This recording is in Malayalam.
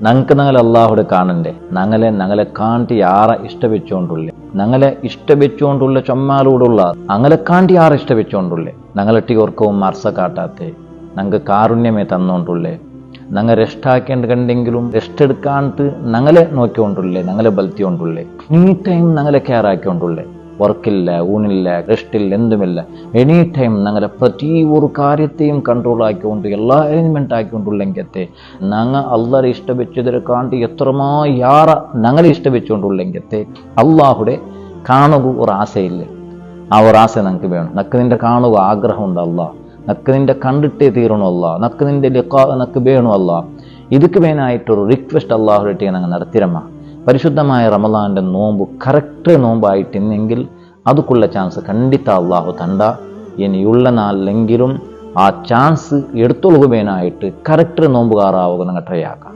ഞങ്ങളെ അള്ളാഹുടെ കാണണ്ടേ, ഞങ്ങളെ കാണ്ടി ആറെ ഇഷ്ടവെച്ചുകൊണ്ടുള്ളേ, ഞങ്ങളെ ഇഷ്ടവെച്ചുകൊണ്ടുള്ള ചൊമ്മാലൂടുള്ള ഞങ്ങളെ കാണ്ടി ആറെ ഇഷ്ടവെച്ചുകൊണ്ടുള്ളേ, ഞങ്ങളെട്ടി ഓർക്കവും മർസ കാട്ടാത്തേ, ഞങ്ങൾക്ക് കാരുണ്യമേ തന്നോണ്ടുള്ളേ, ഞങ്ങൾ റെസ്റ്റാക്കേണ്ട കണ്ടെങ്കിലും റെസ്റ്റ് എടുക്കാണ്ട് ഞങ്ങളെ നോക്കിക്കൊണ്ടുള്ളേ, ഞങ്ങളെ ബലത്തിക്കൊണ്ടുള്ളേ, എനി ടൈം ഞങ്ങളെ കെയർ ആക്കിക്കൊണ്ടുള്ളേ, വർക്കില്ല, ഊണില്ല, റെസ്റ്റില്ല, എന്തുമില്ല, എനി ടൈം ഞങ്ങളെ പ്രതി ഒരു കാര്യത്തെയും കൺട്രോൾ ആക്കിക്കൊണ്ട് എല്ലാ അറേഞ്ച്മെന്റ് ആക്കിക്കൊണ്ടുള്ളെങ്കത്തെ ഞങ്ങൾ അള്ളാഹെ ഇഷ്ടവെച്ചതിനെ കാണ്ടി എത്രമാ യാറ ഞങ്ങളെ ഇഷ്ടവെച്ചുകൊണ്ടുള്ളെങ്കത്തെ അള്ളാഹുടെ കാണുക ഒരു ആശയില്ലേ, ആ ഒരു ആശ ഞങ്ങൾക്ക് വേണം. നക്ക് നിന്റെ കാണുക ആഗ്രഹമുണ്ട് അല്ല, നക്ക് നിന്റെ കണ്ടിട്ടേ തീരണമല്ല, നക്ക് നിന്റെ ലിഖാ നക്ക് വേണമല്ല. ഇതൊക്കെ വേനായിട്ടൊരു റിക്വസ്റ്റ് അള്ളാഹുടെ ഞങ്ങൾ നടത്തിരമ്മ. പരിശുദ്ധമായ റമളാന്റെ നോമ്പ് കറക്റ്റ് നോമ്പായിട്ടിന്നെങ്കിൽ അതുക്കുള്ള ചാൻസ് കണ്ടിത്ത അള്ളാഹു തണ്ട. ഇനിയുള്ള നാളിലെങ്കിലും ആ ചാൻസ് എടുത്തൊളുകുവാനായിട്ട് കറക്റ്റ് നോമ്പുകാരാവുക നിങ്ങൾ ട്രൈ ആക്കാം.